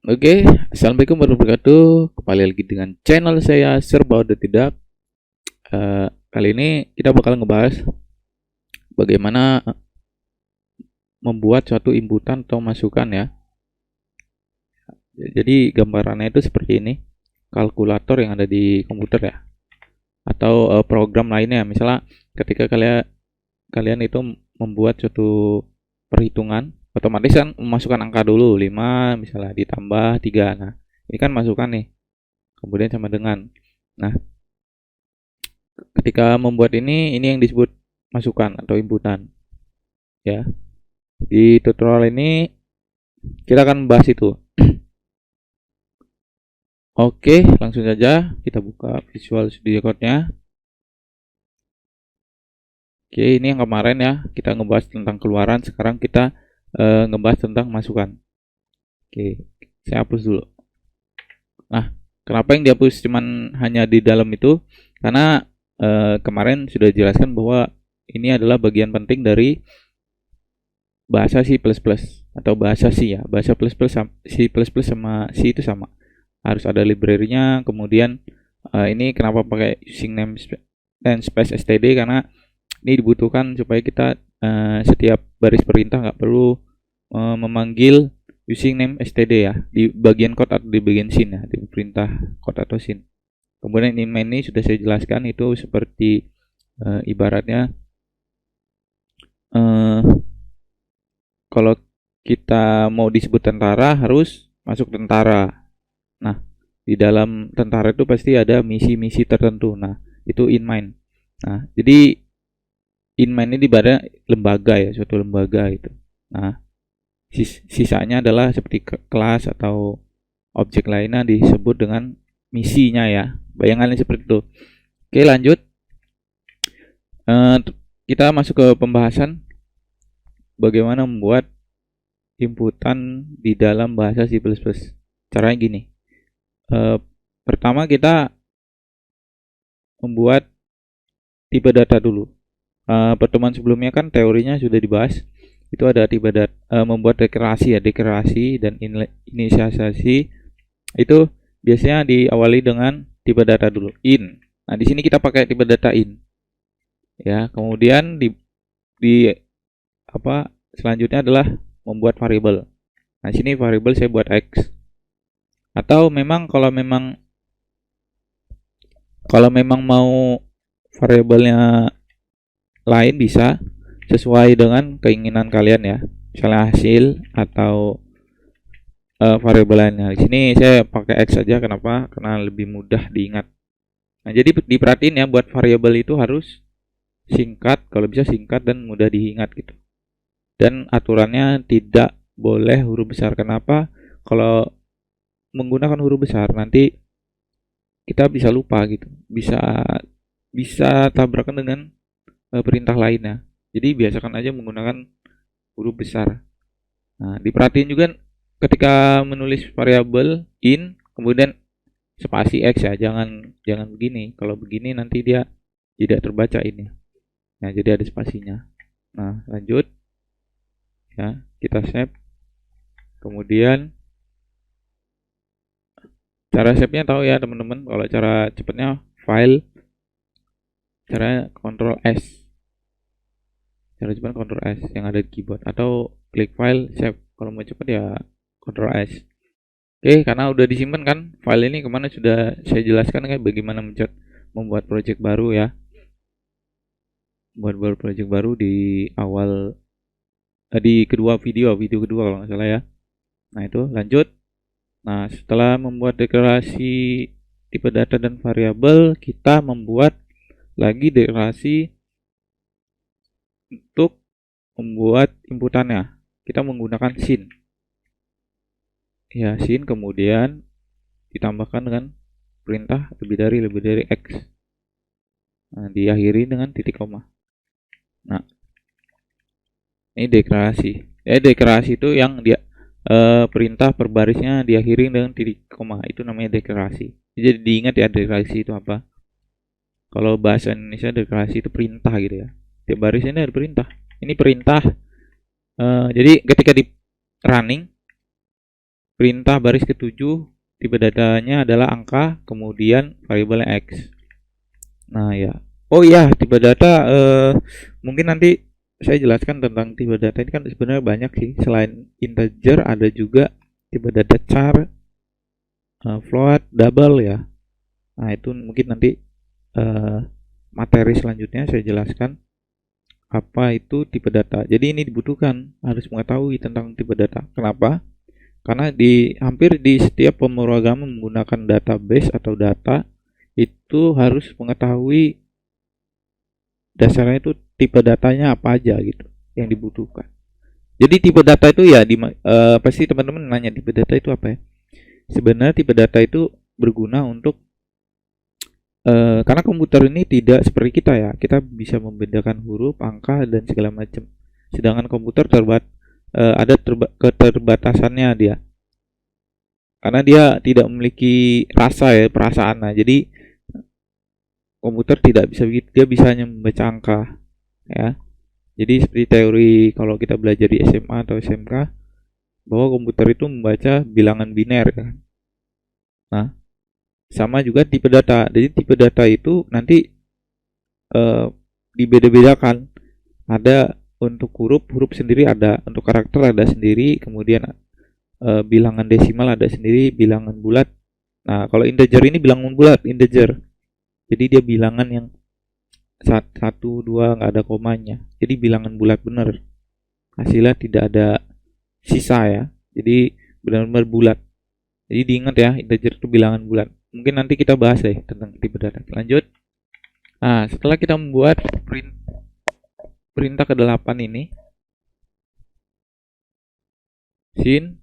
Oke, assalamualaikum warahmatullahi wabarakatuh. Kembali lagi dengan channel saya Serba atau Tidak. Kali ini kita bakal ngebahas bagaimana membuat suatu inputan atau masukan ya. Jadi gambarannya itu seperti ini, kalkulator yang ada di komputer ya, atau program lainnya. Misalnya ketika kalian itu membuat suatu perhitungan, otomatis kan memasukkan angka dulu 5 misalnya ditambah 3. Nah, ini kan masukan nih. Kemudian sama dengan. Nah, ketika membuat ini yang disebut masukan atau inputan ya. Di tutorial ini kita akan membahas itu. Oke, langsung saja kita buka Visual Studio Code-nya. Oke, ini yang kemarin ya, kita ngebahas tentang keluaran, sekarang kita ngebahas tentang masukan. Oke, saya hapus dulu. Nah, kenapa yang dihapus cuman hanya di dalam itu? Karena kemarin sudah dijelaskan bahwa ini adalah bagian penting dari bahasa C++ atau bahasa C ya. Bahasa C++ sama C itu sama. Harus ada library-nya. Kemudian ini kenapa pakai using namespace std, karena ini dibutuhkan supaya kita setiap baris perintah nggak perlu memanggil using name std ya, di bagian code atau di bagian scene ya, di perintah code atau scene. Kemudian in main ini sudah saya jelaskan, itu seperti ibaratnya kalau kita mau disebut tentara harus masuk tentara. Nah, di dalam tentara itu pasti ada misi-misi tertentu. Nah, itu in main. Nah, jadi in main ini ibaratnya lembaga ya, suatu lembaga itu. Nah, sisanya adalah seperti kelas atau objek lainnya disebut dengan misinya ya. Bayangannya seperti itu. Oke, lanjut. Kita masuk ke pembahasan bagaimana membuat inputan di dalam bahasa C++. Caranya gini. Pertama kita membuat tipe data dulu. Pertemuan sebelumnya kan teorinya sudah dibahas. Itu ada tipe data, membuat deklarasi ya, deklarasi dan inisialisasi itu biasanya diawali dengan tipe data dulu, in. Nah, di sini kita pakai tipe data in. Ya, kemudian selanjutnya adalah membuat variabel. Nah, sini variabel saya buat x. Atau kalau memang mau variabelnya lain bisa sesuai dengan keinginan kalian ya. Misalnya hasil atau variabel lainnya. Di sini saya pakai x saja, kenapa? Karena lebih mudah diingat. Nah, jadi diperhatiin ya, buat variabel itu harus singkat, kalau bisa singkat dan mudah diingat gitu. Dan aturannya tidak boleh huruf besar. Kenapa? Kalau menggunakan huruf besar nanti kita bisa lupa gitu. Bisa tabrakan dengan perintah lainnya. Jadi biasakan aja menggunakan huruf besar. Nah, diperhatiin juga ketika menulis variabel in kemudian spasi x ya, jangan begini. Kalau begini nanti dia tidak terbaca ini. Nah, jadi ada spasinya. Nah, lanjut ya, kita save. Kemudian cara save-nya tahu ya teman-teman. Kalau cara cepatnya file, caranya Ctrl S. Cara cepat Ctrl S yang ada di keyboard, atau klik file save. Kalau mau cepat ya Ctrl S. Oke, karena udah disimpan kan file ini, kemana sudah saya jelaskan kan bagaimana membuat project baru ya. Buat project baru di awal di video kedua kalau nggak salah ya. Nah, itu lanjut. Nah, setelah membuat deklarasi tipe data dan variabel, kita membuat lagi deklarasi untuk membuat inputannya. Kita menggunakan scene ya, scene kemudian ditambahkan dengan perintah lebih dari x. Nah, diakhiri dengan titik koma. Nah, ini deklarasi. Deklarasi itu yang dia perintah per barisnya diakhiri dengan titik koma, itu namanya deklarasi. Jadi diingat ya, deklarasi itu apa. Kalau bahasa Indonesia deklarasi itu perintah gitu ya. Tiap barisnya ada perintah. Ini perintah. Jadi ketika di running perintah baris ketujuh, tipe datanya adalah angka, kemudian variabel X. Nah ya, oh iya, tipe data mungkin nanti saya jelaskan tentang tipe data ini. Kan sebenarnya banyak sih, selain integer ada juga tipe data char, float, double ya. Nah itu mungkin nanti eh, materi selanjutnya saya jelaskan apa itu tipe data. Jadi ini dibutuhkan, harus mengetahui tentang tipe data. Kenapa? Karena hampir di setiap pemrograman menggunakan database atau data itu harus mengetahui dasarnya itu tipe datanya apa aja gitu yang dibutuhkan. Jadi tipe data itu ya pasti teman-teman nanya tipe data itu apa ya? Sebenarnya tipe data itu berguna untuk karena komputer ini tidak seperti kita ya, kita bisa membedakan huruf, angka dan segala macam. Sedangkan komputer ada keterbatasannya dia, karena dia tidak memiliki rasa ya, perasaan. Nah, jadi komputer tidak bisa begitu, dia bisa hanya membaca angka ya. Jadi seperti teori kalau kita belajar di SMA atau SMK bahwa komputer itu membaca bilangan biner kan. Nah, sama juga tipe data. Jadi tipe data itu nanti eh, dibeda-bedakan. Ada untuk huruf sendiri, ada untuk karakter ada sendiri, kemudian bilangan desimal ada sendiri, bilangan bulat. Nah, kalau integer ini bilangan bulat, integer. Jadi dia bilangan yang satu dua nggak ada komanya. Jadi bilangan bulat benar. Hasilnya tidak ada sisa ya. Jadi benar-benar bulat. Jadi diingat ya, integer itu bilangan bulat. Mungkin nanti kita bahas deh tentang tipe data. Lanjut. Nah, setelah kita membuat perintah ke-8 ini, sin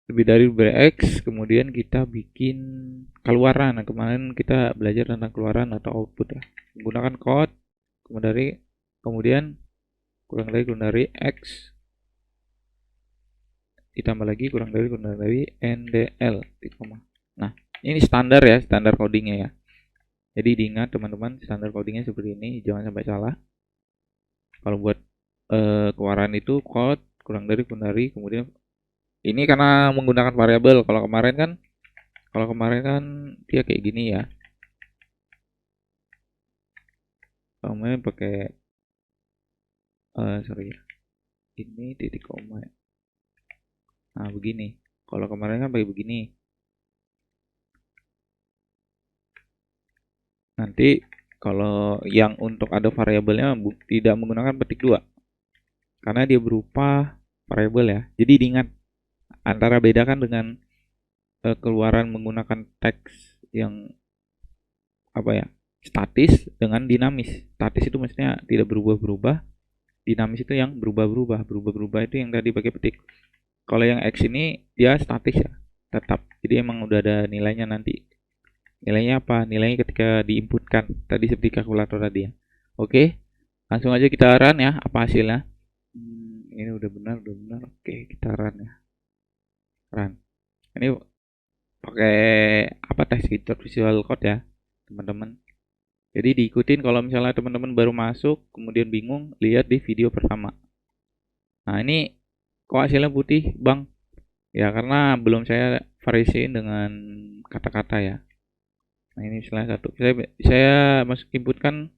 lebih dari X, kemudian kita bikin keluaran. Nah, kemarin kita belajar tentang keluaran atau output ya, menggunakan code, kemudian kurang dari X, ditambah lagi kurang dari NDL. Nah, ini standar ya, standar codingnya ya. Jadi diingat teman-teman, standar codingnya seperti ini, jangan sampai salah. Kalau buat keluaran itu code kurang dari kemudian ini karena menggunakan variabel. Kalau kemarin kan dia kayak gini ya. Kemarin pakai sorry ya. Ini titik koma. Nah, begini. Kalau kemarin kan pakai begini. Nanti kalau yang untuk ada variabelnya tidak menggunakan petik 2 karena dia berupa variabel ya. Jadi diingat antara bedakan dengan keluaran menggunakan teks yang apa ya, statis dengan dinamis. Statis itu maksudnya tidak berubah-berubah, dinamis itu yang berubah-berubah itu yang tadi pakai petik. Kalau yang X ini dia statis ya, tetap. Jadi emang udah ada nilainya nanti. Nilainya apa? Nilainya ketika diinputkan tadi seperti kalkulator tadi ya. Oke, langsung aja kita run ya, apa hasilnya. Ini udah benar. Oke, kita run ya. Run. Ini pakai apa, text editor visual code ya teman-teman. Jadi diikutin kalau misalnya teman-teman baru masuk kemudian bingung, lihat di video pertama. Nah, ini kok hasilnya putih bang? Ya karena belum saya variasiin dengan kata-kata ya. Nah, ini misalnya satu, saya masuk inputkan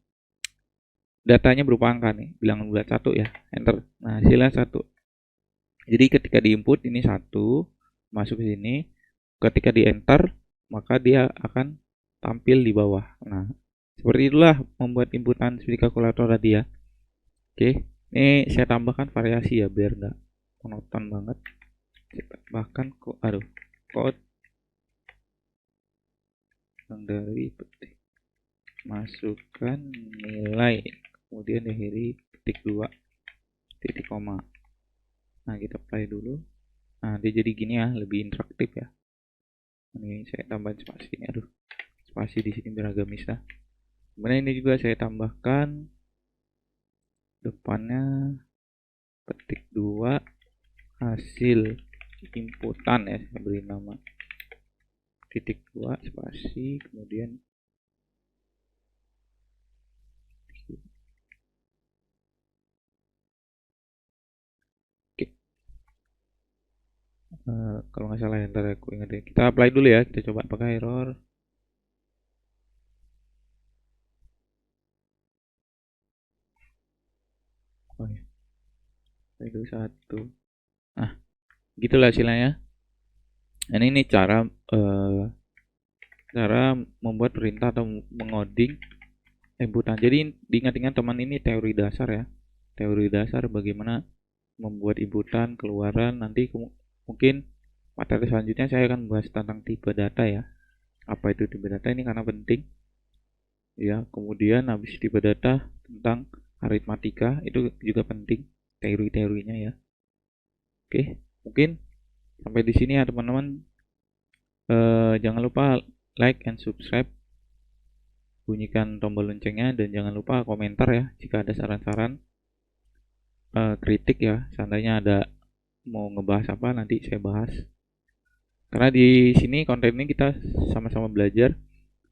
datanya berupa angka nih, bilangan bulat satu ya, enter. Nah, hasilnya satu. Jadi ketika diinput ini satu, masuk ke sini, ketika di enter maka dia akan tampil di bawah. Nah, seperti itulah membuat inputan seperti kalkulator tadi ya. Oke, ini saya tambahkan variasi ya biar nggak monoton banget. Bahkan code yang dari petik, masukkan nilai, kemudian diakhiri petik 2 titik koma. Nah, kita play dulu. Nah, dia jadi gini ya, lebih interaktif ya. Ini saya tambah spasi ini, spasi di sini biar agak bisa. Kemudian ini juga saya tambahkan depannya petik 2 hasil inputan ya, saya beri nama titik 2 spasi, kemudian Kalau nggak salah ya, ntar aku ingat ya. Kita apply dulu ya, kita coba apakah error. Oh ya, itu satu. Nah, gitulah hasilnya. Ini eh, cara membuat perintah atau mengoding inputan. Jadi diingat-ingat teman, ini teori dasar ya. Teori dasar bagaimana membuat inputan, keluaran. Nanti mungkin materi selanjutnya saya akan membahas tentang tipe data ya. Apa itu tipe data ini karena penting ya. Kemudian habis tipe data tentang aritmatika itu juga penting, teori-teorinya ya. Oke, mungkin sampai di sini ya teman-teman. Jangan lupa like and subscribe, bunyikan tombol loncengnya, dan jangan lupa komentar ya jika ada saran-saran, kritik ya. Seandainya ada mau ngebahas apa, nanti saya bahas. Karena di sini konten ini kita sama-sama belajar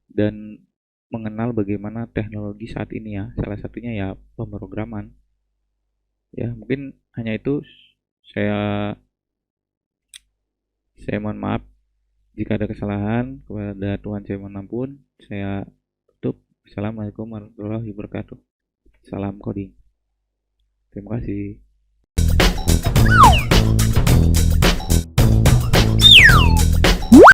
dan mengenal bagaimana teknologi saat ini ya. Salah satunya ya pemrograman. Ya, mungkin hanya itu. Saya saya mohon maaf jika ada kesalahan, kepada Tuhan saya mohon ampun. Saya tutup. Assalamualaikum warahmatullahi wabarakatuh. Salam coding. Terima kasih.